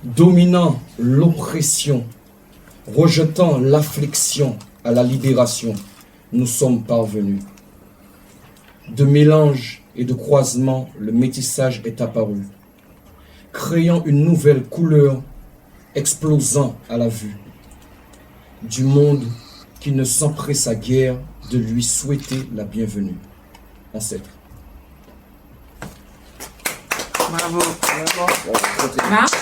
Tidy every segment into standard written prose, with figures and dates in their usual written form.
dominant l'oppression, rejetant l'affliction à la libération, nous sommes parvenus. De mélange et de croisement, le métissage est apparu, créant une nouvelle couleur, explosant à la vue du monde qui ne s'empresse à guère de lui souhaiter la bienvenue. Ancêtre. Bravo. Marc,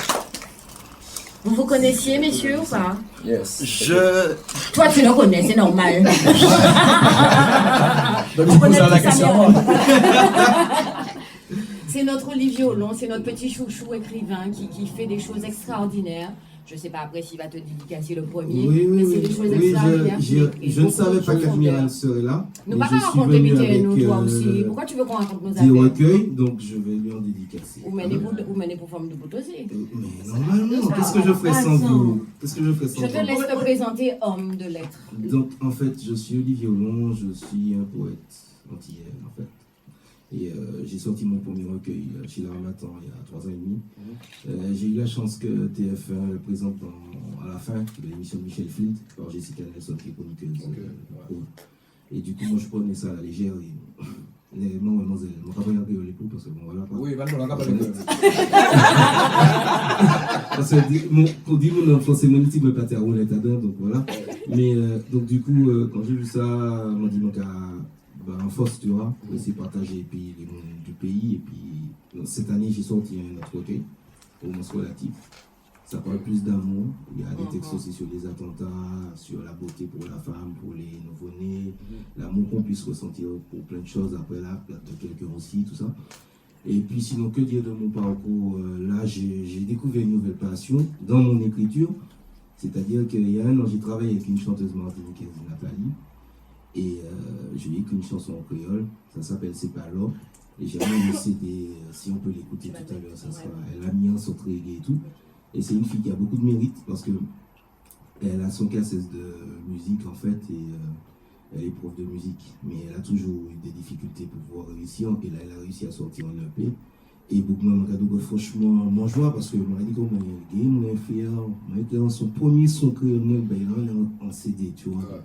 vous vous connaissiez, messieurs, ou pas? Yes. Toi, tu le connais, c'est normal. Donc, tu poses la question. C'est notre Olivier Hollon, c'est notre petit chouchou écrivain qui fait des choses extraordinaires. Je ne sais pas après s'il va te dédicacer le premier, mais c'est des choses extraordinaires. Je ne savais pas qu'Admiral serait là. Nous pas raconter nous toi aussi. Pourquoi tu veux qu'on raconte nos affaires? Des recueils, donc je vais lui en dédicacer. Ou mener pour forme de bout aussi. Mais normalement, qu'est-ce que je ferais sans vous? Qu'est-ce que je ferais sans vous? Je te laisse te présenter homme de lettres. Donc en fait, je suis Olivier Hollon, je suis un poète antillais en fait. Et j'ai sorti mon premier recueil chez l'Armatan il y a 3 ans et demi. J'ai eu la chance que TF1 le présente à la fin de l'émission de Michel Field par Jessica Nelson qui est chroniqueuse. Et du coup, moi je prenais ça à la légère. Et non, mademoiselle, mon travail a les l'époux parce que bon voilà. Oui, on n'a pas de parce que on dit mon enfant c'est mon petit me pâté à roulette à dents, donc voilà. Mais donc du coup, quand j'ai vu ça, on m'a dit donc en force, tu vois, pour essayer de partager puis, les mondes du pays. Et puis, cette année, j'ai sorti un autre recueil, au moins relatif. Ça parle plus d'amour. Il y a des textes aussi sur les attentats, sur la beauté pour la femme, pour les nouveau-nés, l'amour qu'on puisse ressentir pour plein de choses après là, de quelqu'un aussi, tout ça. Et puis, sinon, que dire de mon parcours? Là, j'ai découvert une nouvelle passion dans mon écriture. C'est-à-dire qu'il y a un an, j'ai travaillé avec une chanteuse martiniquaise, Nathalie. Et je lui ai écrit une chanson en créole, ça s'appelle C'est pas l'or. Et j'ai mis le CD, si on peut l'écouter tout à l'heure, ça sera. Elle a mis un son reggae et tout. Et c'est une fille qui a beaucoup de mérite parce que elle a son cassette de musique en fait et elle est prof de musique. Mais elle a toujours eu des difficultés pour pouvoir réussir. Et là, elle a réussi à sortir en EP. Et beaucoup de gens franchement, moi joie parce que moi, dit que moi, j'ai dans son premier son créole, ben, il est en CD, tu vois.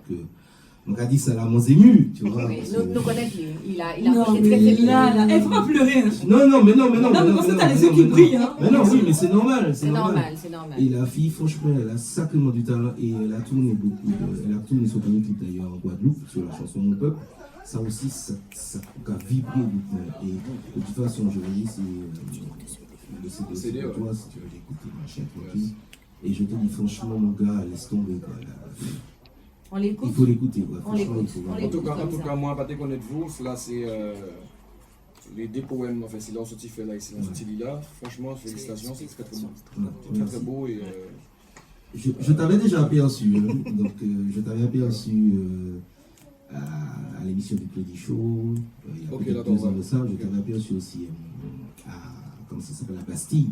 Donc, a dit ça là, moi ému, tu vois. Oui, nous connaissons, il a fait très féminin. Il faut pas pleurer. Non, mais non. Non, mais parce que t'as les yeux qui brillent. Mais non, oui, mais c'est normal. C'est normal. Et la fille, franchement, elle a sacrément du talent et elle a tourné beaucoup. Elle a tourné son premier clip d'ailleurs en Guadeloupe sur la chanson Mon Peuple. Ça aussi, ça a vibré beaucoup. Et de toute façon, je vais laisser le CD pour toi si tu veux l'écouter, machin, tranquille. Et je te dis franchement, mon gars, laisse tomber quoi. On l'écoute. Il faut l'écouter. Ouais, on l'écoute. En tout cas, moi, pas te connaître vous, là, c'est les deux poèmes, enfin, c'est sorti fait là, c'est sorti là. Franchement, félicitations, c'est très beau. Très beau et. Je t'avais déjà aperçu, donc je t'avais aperçu à l'émission du Play Show, il y a peut-être 2 ans de ça, je t'avais aperçu aussi à, comment ça s'appelle, la Bastille.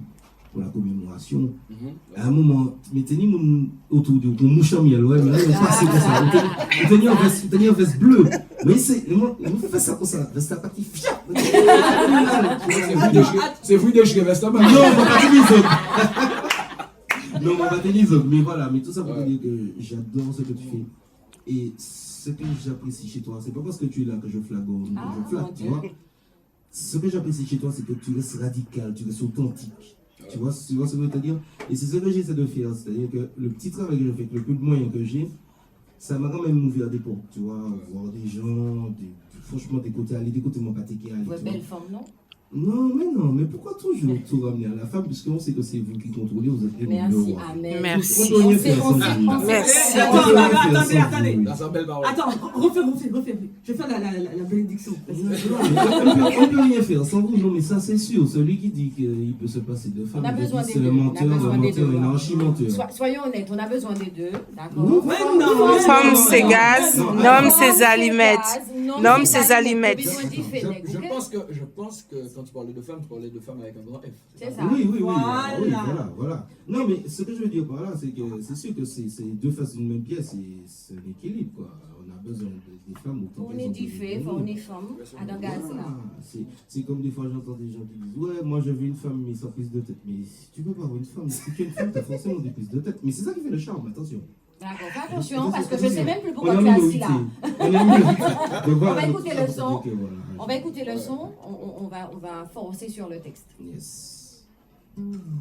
Pour la commémoration. À un moment, mais tenez autour de mon mouchon miel, ouais, mais là, il passé comme ça. Vous teniez en veste bleue. Mais c'est, il fait ça comme ça, veste à partie fiat. C'est vous de chez veste à non, on va pas tenir les autres. Non, on va tenir les autres. Mais voilà, mais tout ça pour te dire que j'adore ce que tu fais. Et ce que j'apprécie chez toi, c'est pas parce que tu es là que je flague, je flatte, tu vois. Ce que j'apprécie chez toi, c'est que tu restes radical, tu restes authentique. Tu vois ce que je veux te dire? Et c'est ce que j'essaie de faire. C'est-à-dire que le petit travail que je fais, avec le peu de moyens que j'ai, ça m'a quand même ouvert des portes. Tu vois, voir des gens, franchement, aller d'écouter mon pâté qui a. Votre belle forme, non? Non, mais pourquoi toujours tout ramener à la femme, puisqu'on sait que c'est vous qui contrôlez, vous êtes les Merci, amen. Merci. On peut rien faire sans vous. Merci. Attendez. Attends, refais. Je vais faire la bénédiction. On peut rien faire sans vous, non, mais ça c'est sûr. Celui qui dit qu'il peut se passer de femmes, c'est un menteur, un archi-menteur. Soyons honnêtes, on a besoin des deux, d'accord? Femme c'est gaz, l'homme c'est allumettes. Nomme ses allumettes. Je pense que quand tu parlais de femme, tu parlais de femme avec un grand F. C'est ça. Oui, Voilà. voilà. Non, mais ce que je veux dire par là, c'est que c'est sûr que c'est deux faces d'une même pièce, c'est un équilibre, quoi. On a besoin des femmes autant On est du fait, on est femme, à Dangas. C'est comme des fois j'entends des gens qui disent ouais, moi je veux une femme mais sans prise de tête. Mais si tu peux pas avoir une femme, si tu es une femme, tu as forcément des prises de tête. Mais c'est ça qui fait le charme, attention. D'accord, fais attention, parce que je ne sais même plus pourquoi tu es assis là. On va écouter le son. On va écouter le son, on va forcer sur le texte. Yes.